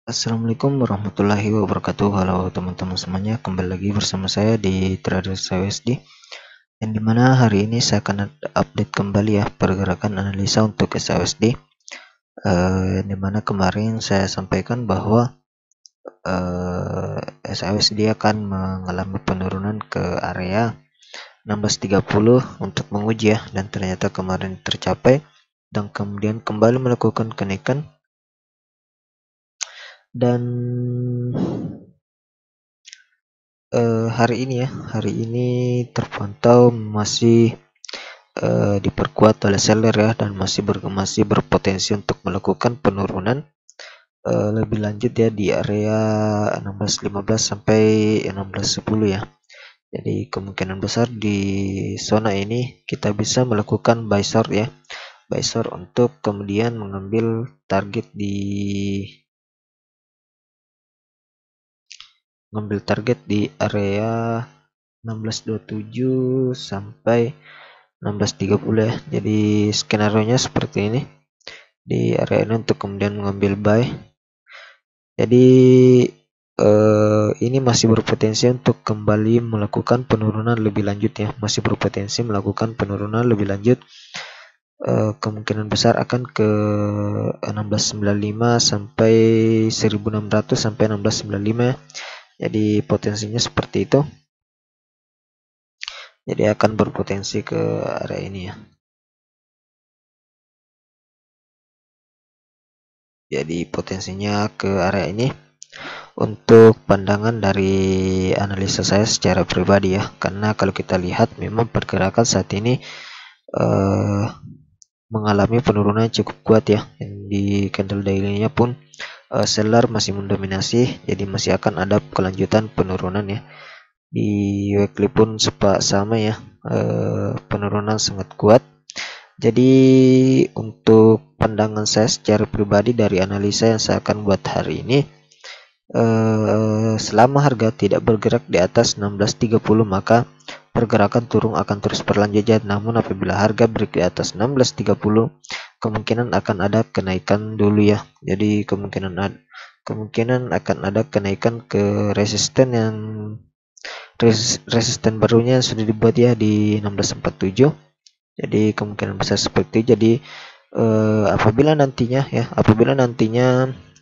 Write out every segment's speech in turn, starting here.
Assalamualaikum warahmatullahi wabarakatuh. Halo teman-teman semuanya, kembali lagi bersama saya di Traders USD, yang dimana hari ini saya akan update kembali ya pergerakan analisa untuk SUSD. Dimana kemarin saya sampaikan bahwa SUSD akan mengalami penurunan ke area 1630 untuk menguji ya, dan ternyata kemarin tercapai dan kemudian kembali melakukan kenaikan. Dan hari ini terpantau masih diperkuat oleh seller ya, dan masih berpotensi untuk melakukan penurunan lebih lanjut ya di area 1615 sampai 1610 ya. Jadi kemungkinan besar di zona ini kita bisa melakukan buy short ya, buy short untuk kemudian mengambil target di area 1627 sampai 1630 ya. Jadi skenario nya seperti ini di area ini untuk kemudian mengambil buy. Jadi ini masih berpotensi untuk kembali melakukan penurunan lebih lanjut ya, masih berpotensi melakukan penurunan lebih lanjut. Kemungkinan besar akan ke 1695 sampai 1600 sampai 1695. Jadi potensinya seperti itu. Jadi akan berpotensi ke area ini ya. Jadi potensinya ke area ini untuk pandangan dari analisa saya secara pribadi ya, karena kalau kita lihat memang pergerakan saat ini mengalami penurunan cukup kuat ya. Di candle daily-nya pun seller masih mendominasi, jadi masih akan ada kelanjutan penurunan ya. Di weekly pun sama ya, penurunan sangat kuat. Jadi untuk pandangan saya secara pribadi dari analisa yang saya akan buat hari ini, selama harga tidak bergerak di atas 1630 maka pergerakan turun akan terus berlanjut. Namun apabila harga break di atas 1630 kemungkinan akan ada kenaikan dulu ya. Jadi kemungkinan akan ada kenaikan ke resisten barunya yang sudah dibuat ya di 1647. Jadi kemungkinan besar seperti itu. Jadi apabila nantinya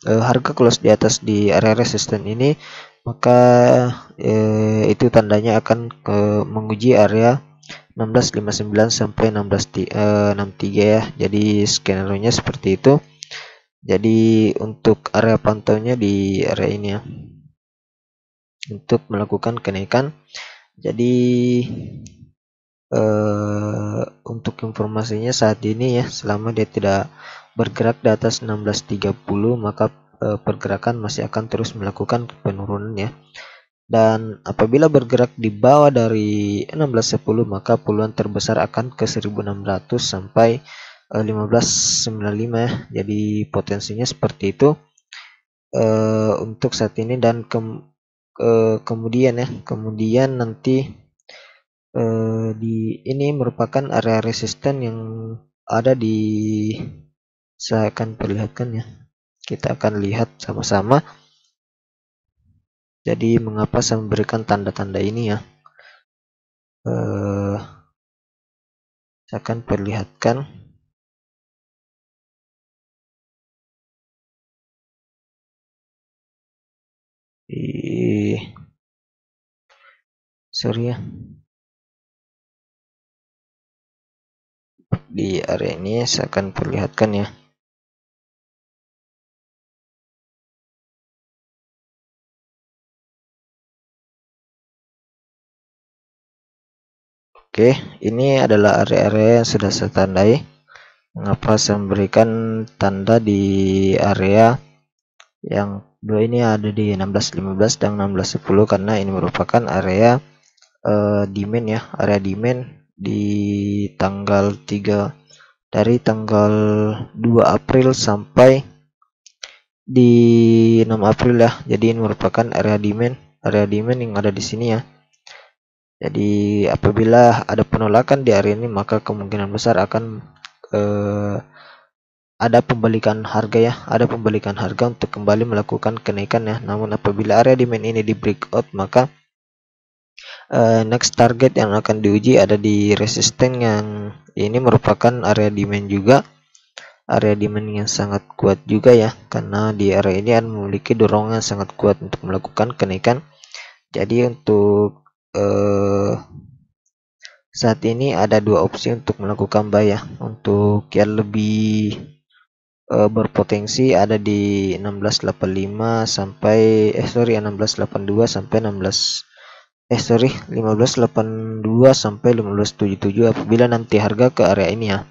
harga close di atas di area resisten ini, maka itu tandanya akan menguji area 1659 sampai 1663 ya. Jadi skenario nya seperti itu. Jadi untuk area pantaunya di area ini ya, untuk melakukan kenaikan. Jadi untuk informasinya saat ini ya, selama dia tidak bergerak di atas 1630 maka pergerakan masih akan terus melakukan penurunan ya. Dan apabila bergerak di bawah dari 1610 maka peluang terbesar akan ke 1600 sampai 1595 ya. Jadi potensinya seperti itu untuk saat ini. Dan kemudian nanti ini merupakan area resisten yang ada di, saya akan perlihatkan ya, kita akan lihat sama-sama. Jadi mengapa saya memberikan tanda-tanda ini ya, saya akan perlihatkan. Sorry ya, di area ini saya akan perlihatkan ya. Oke, ini adalah area-area yang sudah saya tandai. Mengapa saya memberikan tanda di area yang dua ini ada di 1615 dan 1610, karena ini merupakan area demand ya, area demand di tanggal 3, dari tanggal 2 April sampai di 6 April ya. Jadi ini merupakan area demand yang ada di sini ya. Jadi apabila ada penolakan di area ini maka kemungkinan besar akan ada pembalikan harga ya, ada pembalikan harga untuk kembali melakukan kenaikan ya. Namun apabila area demand ini di breakout, maka next target yang akan diuji ada di resisten yang ini merupakan area demand juga, area demand yang sangat kuat juga ya, karena di area ini akan memiliki dorongan sangat kuat untuk melakukan kenaikan. Jadi untuk saat ini ada dua opsi untuk melakukan buy ya. Untuk yang lebih berpotensi ada di 1685 sampai 1682 sampai 1582 sampai 1577 apabila nanti harga ke area ini ya.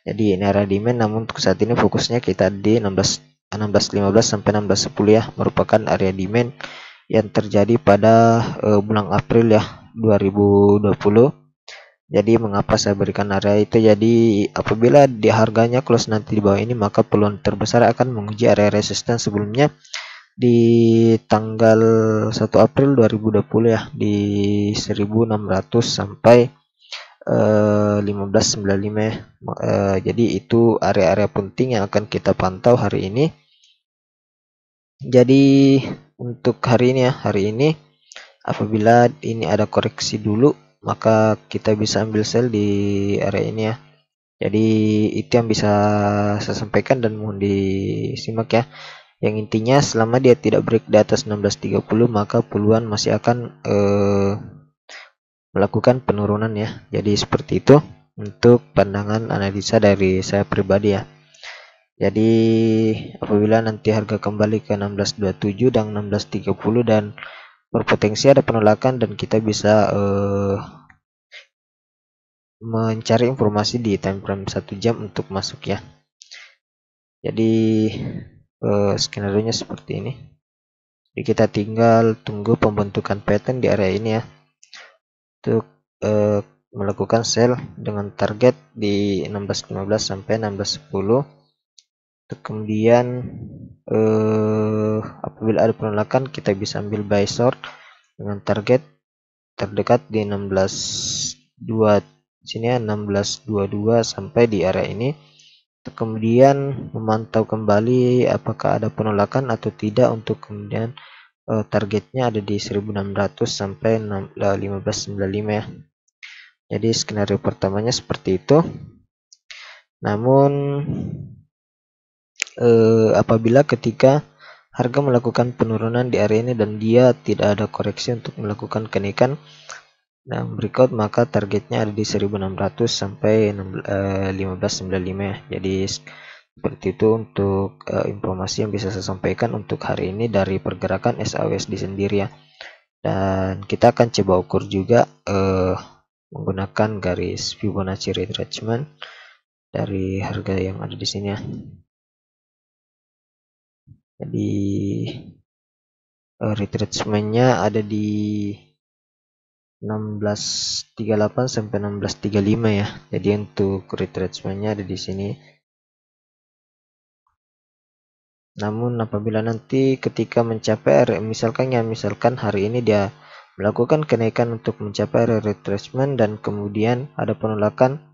Jadi ini area demand, namun untuk saat ini fokusnya kita di 1615 sampai 1610 ya, merupakan area demand yang terjadi pada bulan April ya 2020. Jadi mengapa saya berikan area itu? Jadi apabila di harganya close nanti di bawah ini, maka peluang terbesar akan menguji area resisten sebelumnya di tanggal 1 April 2020 ya, di 1600 sampai 1595. Jadi itu area-area penting yang akan kita pantau hari ini. Jadi untuk hari ini ya, hari ini apabila ini ada koreksi dulu, maka kita bisa ambil sell di area ini ya. Jadi itu yang bisa saya sampaikan dan mohon disimak ya. Yang intinya selama dia tidak break di atas 1630, maka peluang masih akan melakukan penurunan ya. Jadi seperti itu untuk pandangan analisa dari saya pribadi ya. Jadi apabila nanti harga kembali ke 1627 dan 1630 dan berpotensi ada penolakan, dan kita bisa mencari informasi di time frame 1 jam untuk masuk ya. Jadi skenario nya seperti ini. Jadi kita tinggal tunggu pembentukan pattern di area ini ya, untuk melakukan sell dengan target di 1615 sampai 1610. Kemudian apabila ada penolakan, kita bisa ambil buy short dengan target terdekat di 16.2 sini ya, 16.22 sampai di area ini. Kemudian memantau kembali apakah ada penolakan atau tidak, untuk kemudian targetnya ada di 1600 sampai 1595 ya. Jadi skenario pertamanya seperti itu. Namun apabila ketika harga melakukan penurunan di area ini dan dia tidak ada koreksi untuk melakukan kenaikan dan breakout, maka targetnya ada di 1600 sampai 1595 ya. Jadi seperti itu untuk informasi yang bisa saya sampaikan untuk hari ini dari pergerakan SAUSD sendiri ya. Dan kita akan coba ukur juga menggunakan garis Fibonacci retracement dari harga yang ada di sini ya. Jadi retracementnya ada di 1638 sampai 1635 ya. Jadi untuk retracementnya ada di sini. Namun apabila nanti ketika mencapai misalkan hari ini dia melakukan kenaikan untuk mencapai retracement dan kemudian ada penolakan,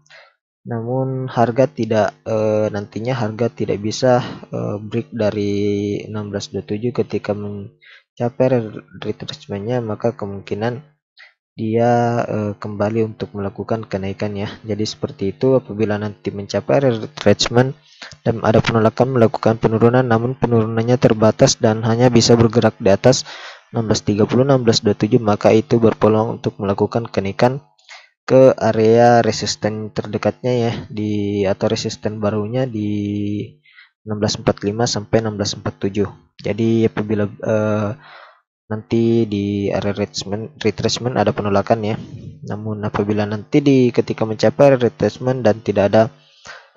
namun harga tidak nantinya harga tidak bisa break dari 1627 ketika mencapai retracementnya, maka kemungkinan dia kembali untuk melakukan kenaikan ya. Jadi seperti itu, apabila nanti mencapai retracement dan ada penolakan melakukan penurunan, namun penurunannya terbatas dan hanya bisa bergerak di atas 1630 1627, maka itu berpeluang untuk melakukan kenaikan ke area resisten terdekatnya ya, di atau resisten barunya di 1645 sampai 1647. Jadi apabila nanti di area retracement ada penolakan ya, namun apabila nanti ketika mencapai retracement dan tidak ada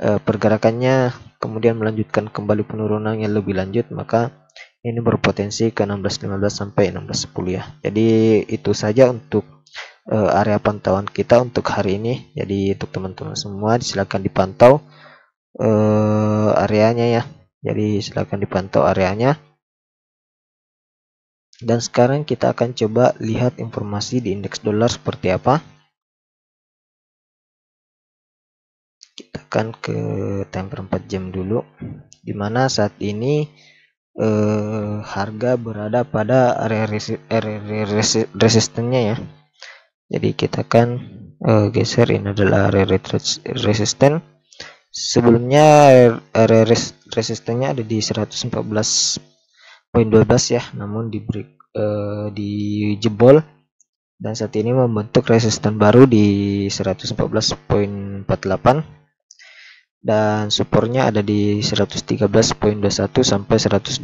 pergerakannya kemudian melanjutkan kembali penurunan yang lebih lanjut, maka ini berpotensi ke 1615 sampai 1610 ya. Jadi itu saja untuk area pantauan kita untuk hari ini. Jadi untuk teman-teman semua silakan dipantau areanya ya. Jadi silakan dipantau areanya. Dan sekarang kita akan coba lihat informasi di indeks dolar seperti apa. Kita akan ke timer 4 jam dulu, dimana saat ini harga berada pada area resistennya ya. Jadi kita akan geser, ini adalah area resisten. Sebelumnya area resistennya ada di 114.12 ya, namun dijebol dan saat ini membentuk resisten baru di 114.48 dan supportnya ada di 113.21 sampai 112.96.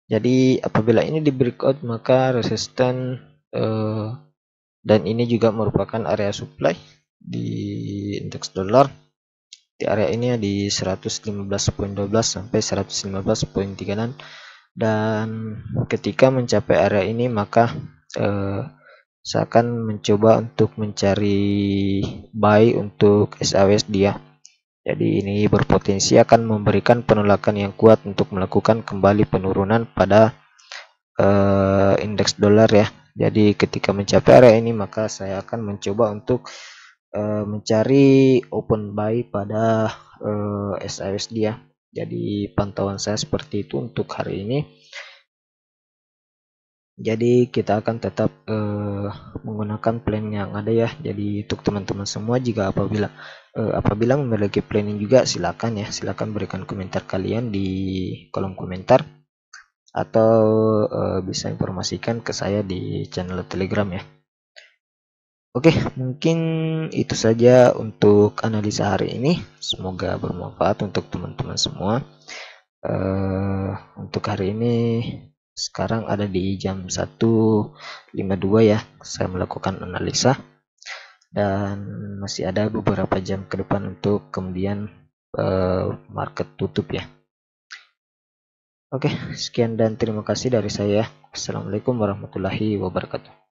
Jadi apabila ini di breakout, maka resisten dan ini juga merupakan area supply di indeks dolar. Di area ini di 115.12 sampai 115.36, dan ketika mencapai area ini maka saya akan mencoba untuk mencari buy untuk SAWSD ya. Jadi ini berpotensi akan memberikan penolakan yang kuat untuk melakukan kembali penurunan pada indeks dolar ya. Jadi ketika mencapai area ini maka saya akan mencoba untuk mencari open buy pada SAWSD ya. Jadi pantauan saya seperti itu untuk hari ini. Jadi kita akan tetap menggunakan plan yang ada ya. Jadi untuk teman-teman semua, jika apabila memiliki planning juga, silakan berikan komentar kalian di kolom komentar, atau bisa informasikan ke saya di channel Telegram ya. Oke, mungkin itu saja untuk analisa hari ini. Semoga bermanfaat untuk teman-teman semua. Untuk hari ini sekarang ada di jam 1.52 ya, saya melakukan analisa, dan masih ada beberapa jam ke depan untuk kemudian market tutup ya. Oke, sekian dan terima kasih dari saya. Assalamualaikum warahmatullahi wabarakatuh.